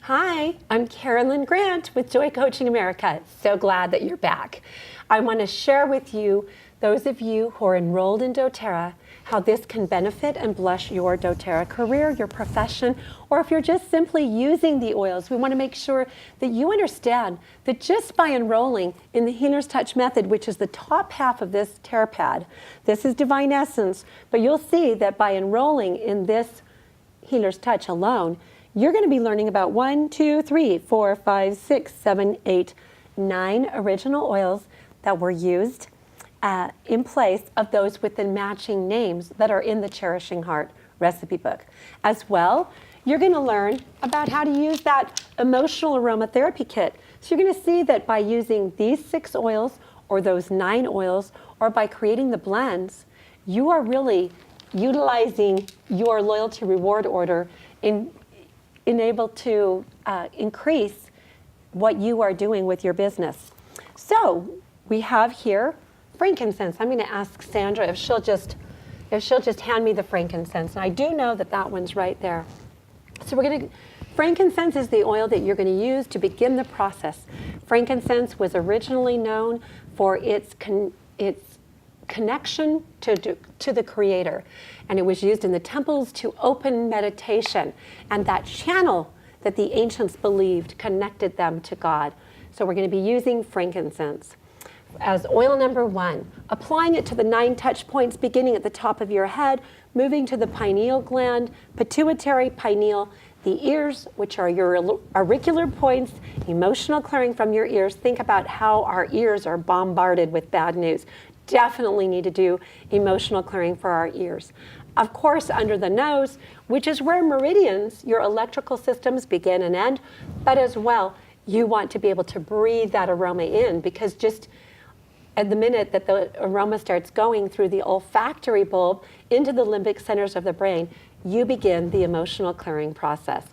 Hi, I'm Carolyn Grant with Joy Coaching America. So glad that you're back. I want to share with you, those of you who are enrolled in doTERRA, how this can benefit and bless your doTERRA career, your profession, or if you're just simply using the oils. We want to make sure that you understand that just by enrolling in the Healer's Touch method, which is the top half of this TerraPad, this is Divine Essence, but you'll see that by enrolling in this Healer's Touch alone, you're going to be learning about 1, 2, 3, 4, 5, 6, 7, 8, 9 original oils that were used in place of those with the matching names that are in the Cherishing Heart recipe book. As well, you're going to learn about how to use that emotional aromatherapy kit. So you're going to see that by using these 6 oils or those 9 oils or by creating the blends, you are really utilizing your loyalty reward order in able to increase what you are doing with your business. So we have here frankincense. I'm going to ask Sandra if she'll just hand me the frankincense. And I do know that that one's right there. So frankincense is the oil that you're going to use to begin the process. Frankincense was originally known for its connection to the Creator. And it was used in the temples to open meditation. And that channel that the ancients believed connected them to God. So we're going to be using frankincense as oil number 1, applying it to the 9 touch points beginning at the top of your head, moving to the pineal gland, pituitary, pineal, the ears, which are your auricular points, emotional clearing from your ears. Think about how our ears are bombarded with bad news. Definitely need to do emotional clearing for our ears. Of course, under the nose, which is where meridians, your electrical systems, begin and end, but as well, you want to be able to breathe that aroma in, because just at the minute that the aroma starts going through the olfactory bulb into the limbic centers of the brain, you begin the emotional clearing process.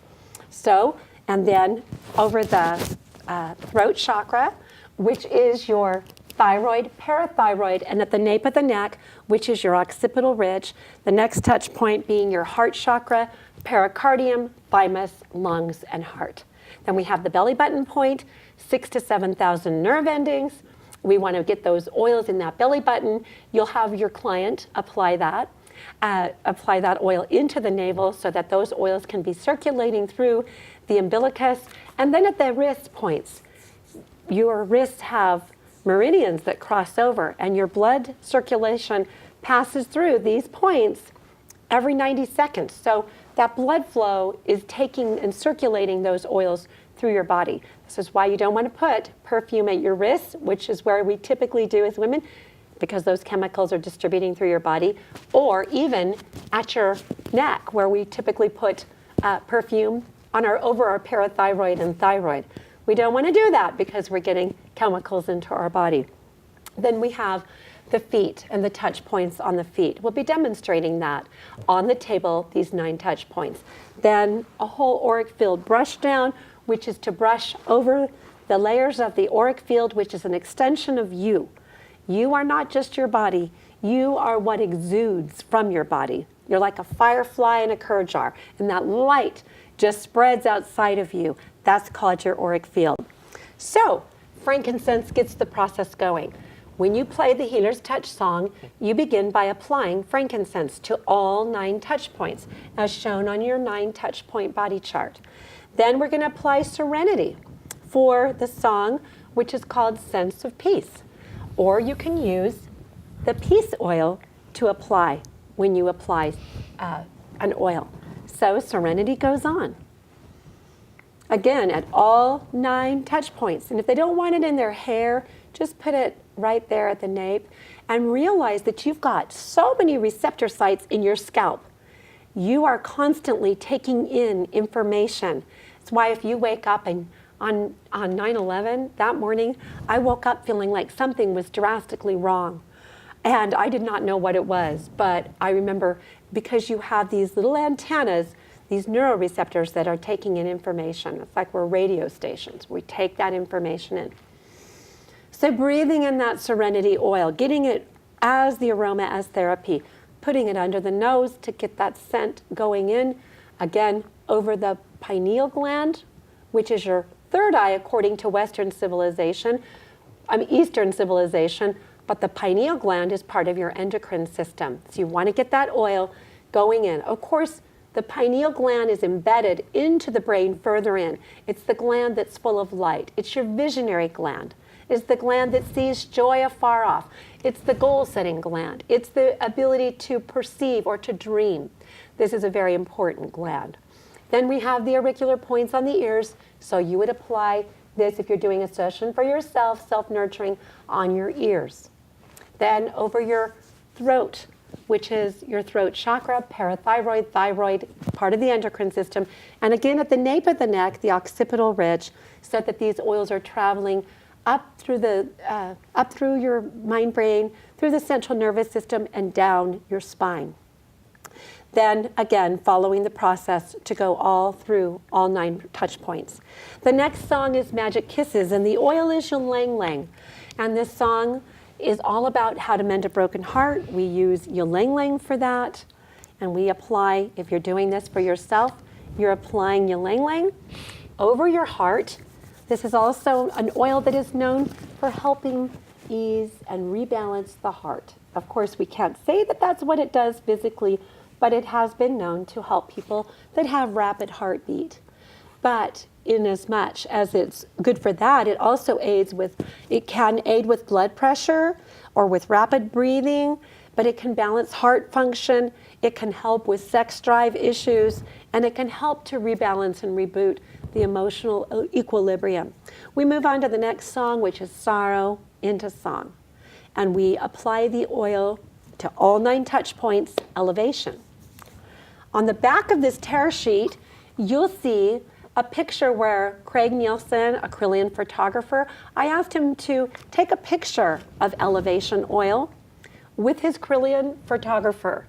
So, and then over the throat chakra, which is your thyroid, parathyroid, and at the nape of the neck, which is your occipital ridge, the next touch point being your heart chakra, pericardium, thymus, lungs, and heart. Then we have the belly button point, 6,000 to 7,000 nerve endings. We want to get those oils in that belly button. You'll have your client apply that oil into the navel so that those oils can be circulating through the umbilicus. And then at the wrist points, your wrists have meridians that cross over, and your blood circulation passes through these points every 90 seconds. So that blood flow is taking and circulating those oils through your body. This is why you don't want to put perfume at your wrists, which is where we typically do as women, because those chemicals are distributing through your body, or even at your neck, where we typically put perfume over our parathyroid and thyroid. We don't want to do that because we're getting chemicals into our body. Then we have the feet and the touch points on the feet. We'll be demonstrating that on the table, these 9 touch points. Then a whole auric field brush down, which is to brush over the layers of the auric field, which is an extension of you. You are not just your body. You are what exudes from your body. You're like a firefly in a cur jar, and that light just spreads outside of you. That's called your auric field. So frankincense gets the process going. When you play the Healer's Touch song, you begin by applying frankincense to all 9 touch points, as shown on your 9 touch point body chart. Then we're going to apply Serenity for the song, which is called Sense of Peace. Or you can use the Peace oil to apply when you apply an oil. So Serenity goes on. Again, at all 9 touch points. And if they don't want it in their hair, just put it right there at the nape and realize that you've got so many receptor sites in your scalp. You are constantly taking in information. That's why if you wake up and on 9/11 that morning, I woke up feeling like something was drastically wrong. And I did not know what it was, but I remember because you have these little antennas, these neuroreceptors that are taking in information. It's like we're radio stations. We take that information in. So breathing in that Serenity oil, getting it as the aroma, as therapy, putting it under the nose to get that scent going in, again, over the pineal gland, which is your third eye according to Western civilization, Eastern civilization, but the pineal gland is part of your endocrine system. So you want to get that oil going in. Of course, the pineal gland is embedded into the brain further in. It's the gland that's full of light. It's your visionary gland. It's the gland that sees joy afar off. It's the goal-setting gland. It's the ability to perceive or to dream. This is a very important gland. Then we have the auricular points on the ears, so you would apply this if you're doing a session for yourself, self-nurturing, on your ears. Then over your throat, which is your throat chakra, parathyroid, thyroid, part of the endocrine system. And again, at the nape of the neck, the occipital ridge, so that these oils are traveling up through your mind brain, through the central nervous system, and down your spine. Then again, following the process to go all through all 9 touch points. The next song is Magic Kisses, and the oil is Ylang Ylang. And this song is all about how to mend a broken heart. We use Ylang Ylang for that. And we apply, if you're doing this for yourself, you're applying Ylang Ylang over your heart. This is also an oil that is known for helping ease and rebalance the heart. Of course, we can't say that that's what it does physically, but it has been known to help people that have rapid heartbeat. But in as much as it's good for that, it also can aid with blood pressure or with rapid breathing, but it can balance heart function, it can help with sex drive issues, and it can help to rebalance and reboot the emotional equilibrium. We move on to the next song, which is Sorrow into Song. And we apply the oil to all 9 touch points, elevation. On the back of this tear sheet, you'll see a picture where Craig Nielsen, a Kirlian photographer, I asked him to take a picture of elevation oil with his Kirlian photography.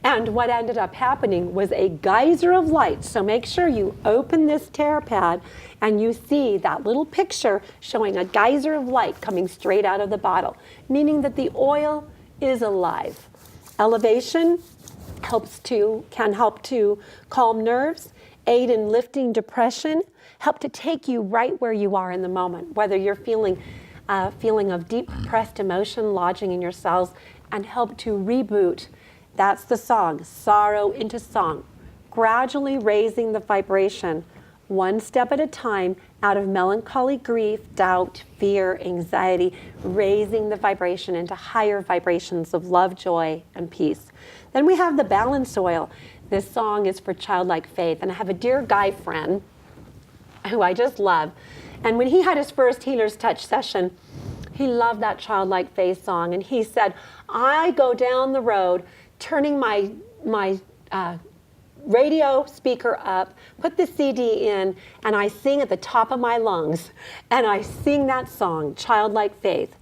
And what ended up happening was a geyser of light. So make sure you open this tear pad and you see that little picture showing a geyser of light coming straight out of the bottle, meaning that the oil is alive. Elevation can help to calm nerves, aid in lifting depression, help to take you right where you are in the moment, whether you're feeling a feeling of deep repressed emotion lodging in your cells, and help to reboot. That's the song, Sorrow into Song, gradually raising the vibration one step at a time out of melancholy, grief, doubt, fear, anxiety, raising the vibration into higher vibrations of love, joy, and peace. Then we have the balance oil. This song is for childlike faith. And I have a dear guy friend who I just love. And when he had his first Healer's Touch session, he loved that childlike faith song. And he said, I go down the road turning my radio speaker up, put the CD in, and I sing at the top of my lungs. And I sing that song, Childlike Faith,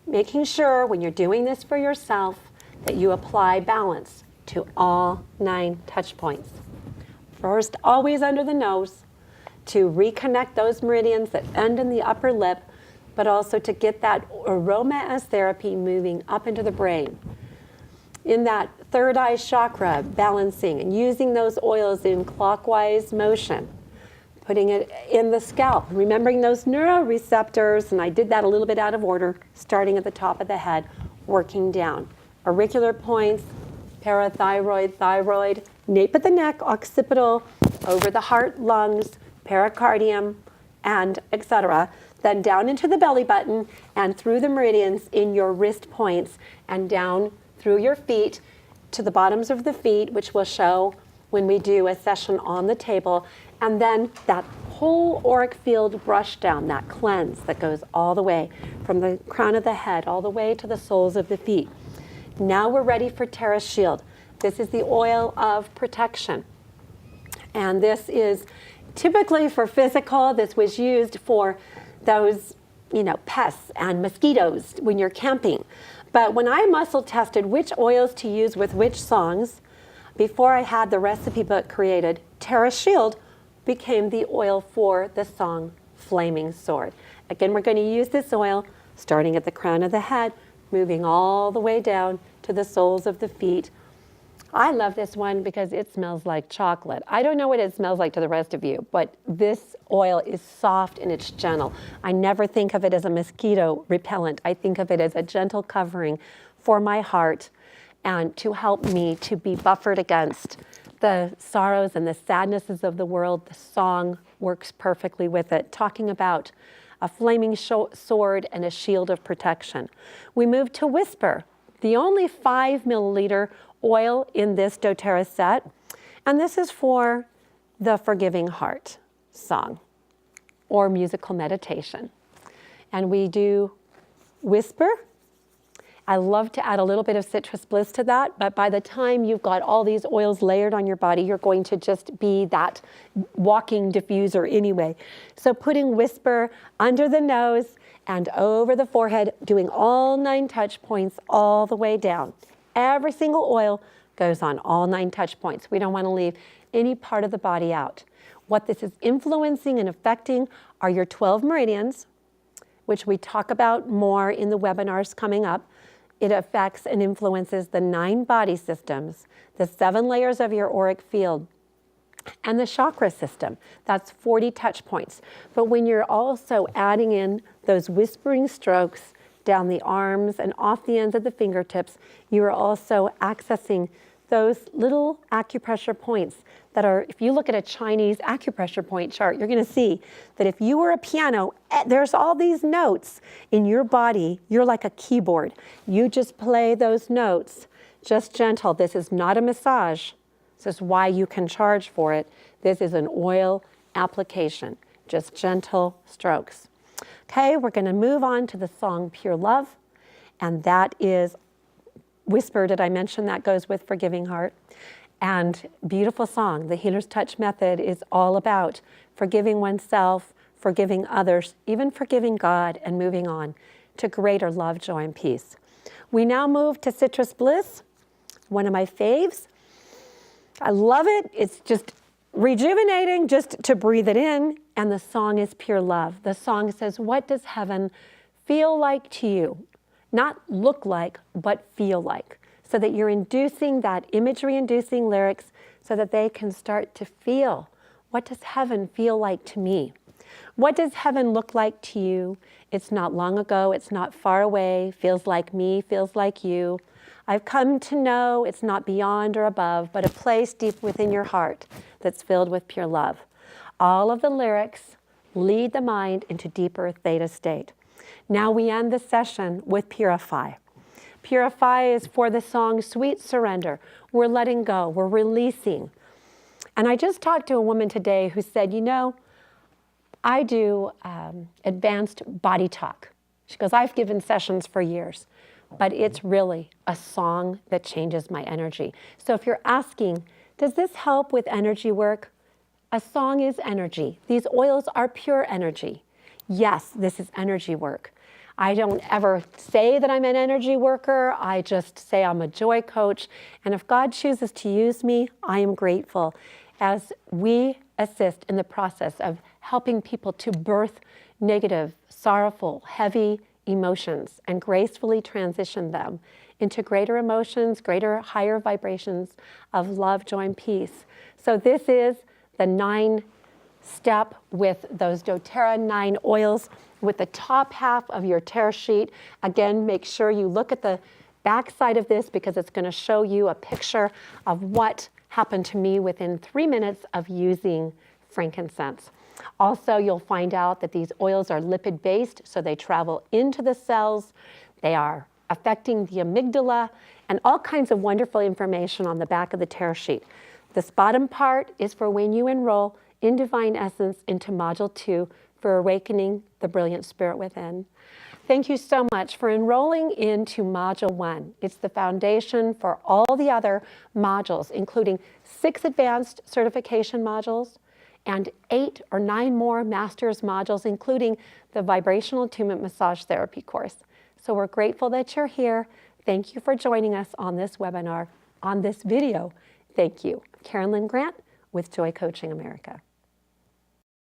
making sure when you're doing this for yourself that you apply balance to all 9 touch points. First, always under the nose to reconnect those meridians that end in the upper lip, but also to get that aroma as therapy moving up into the brain. In that third eye chakra, balancing and using those oils in clockwise motion, putting it in the scalp, remembering those neuroreceptors, and I did that a little bit out of order, starting at the top of the head, working down. Auricular points, parathyroid, thyroid, nape of the neck, occipital, over the heart, lungs, pericardium, and etc. Then down into the belly button and through the meridians in your wrist points and down through your feet to the bottoms of the feet, which we'll show when we do a session on the table. And then that whole auric field brush down, that cleanse that goes all the way from the crown of the head all the way to the soles of the feet. Now we're ready for Terra Shield. This is the oil of protection. And this is typically for physical. This was used for those, pests and mosquitoes when you're camping. But when I muscle tested which oils to use with which songs, before I had the recipe book created, Terra Shield became the oil for the song Flaming Sword. Again, we're going to use this oil starting at the crown of the head, moving all the way down to the soles of the feet, I love this one because it smells like chocolate. I don't know what it smells like to the rest of you, but this oil is soft and it's gentle. I never think of it as a mosquito repellent. I think of it as a gentle covering for my heart and to help me to be buffered against the sorrows and the sadnesses of the world. The song works perfectly with it, talking about a flaming sword and a shield of protection. We move to Whisper, the only 5 milliliter oil in this doTERRA set. And this is for the Forgiving Heart song or musical meditation. And we do Whisper. I love to add a little bit of Citrus Bliss to that, but by the time you've got all these oils layered on your body, you're going to just be that walking diffuser anyway. So putting Whisper under the nose and over the forehead, doing all 9 touch points all the way down. Every single oil goes on all 9 touch points. We don't want to leave any part of the body out. What this is influencing and affecting are your 12 meridians, which we talk about more in the webinars coming up. It affects and influences the 9 body systems, the 7 layers of your auric field, and the chakra system. That's 40 touch points. But when you're also adding in those whispering strokes down the arms and off the ends of the fingertips, you are also accessing those little acupressure points that are, if you look at a Chinese acupressure point chart, you're going to see that if you were a piano, there's all these notes in your body. You're like a keyboard. You just play those notes, just gentle. This is not a massage. This is why you can charge for it. This is an oil application, just gentle strokes. Okay, we're going to move on to the song Pure Love, and that is Whisper. Did I mention that goes with Forgiving Heart? And beautiful song. The Healer's Touch method is all about forgiving oneself, forgiving others, even forgiving God, and moving on to greater love, joy, and peace. We now move to Citrus Bliss, one of my faves. I love it. It's just rejuvenating just to breathe it in. And the song is Pure Love. The song says, what does heaven feel like to you? Not look like, but feel like. So that you're inducing that imagery-inducing lyrics so that they can start to feel, what does heaven feel like to me? What does heaven look like to you? It's not long ago, it's not far away, feels like me, feels like you. I've come to know it's not beyond or above, but a place deep within your heart that's filled with pure love. All of the lyrics lead the mind into deeper theta state. Now we end the session with Purify. Purify is for the song Sweet Surrender. We're letting go, we're releasing. And I just talked to a woman today who said, you know, I do advanced body talk. She goes, I've given sessions for years, but it's really a song that changes my energy. So if you're asking, does this help with energy work? A song is energy. These oils are pure energy. Yes, this is energy work. I don't ever say that I'm an energy worker. I just say I'm a joy coach. And if God chooses to use me, I am grateful as we assist in the process of helping people to birth negative, sorrowful, heavy emotions and gracefully transition them into greater emotions, greater, higher vibrations of love, joy, and peace. So this is the 9-step with those doTERRA 9 oils with the top half of your tear sheet. Again, make sure you look at the back side of this because it's going to show you a picture of what happened to me within 3 minutes of using frankincense. Also, you'll find out that these oils are lipid-based, so they travel into the cells. They are affecting the amygdala, and all kinds of wonderful information on the back of the tear sheet. This bottom part is for when you enroll in Divine Essence into Module 2 for awakening the brilliant spirit within. Thank you so much for enrolling into Module 1. It's the foundation for all the other modules, including 6 advanced certification modules and 8 or 9 more master's modules, including the Vibrational Attunement Massage Therapy course. So we're grateful that you're here. Thank you for joining us on this webinar, on this video. Thank you. Karen Lynn Grant with Joy Coaching America.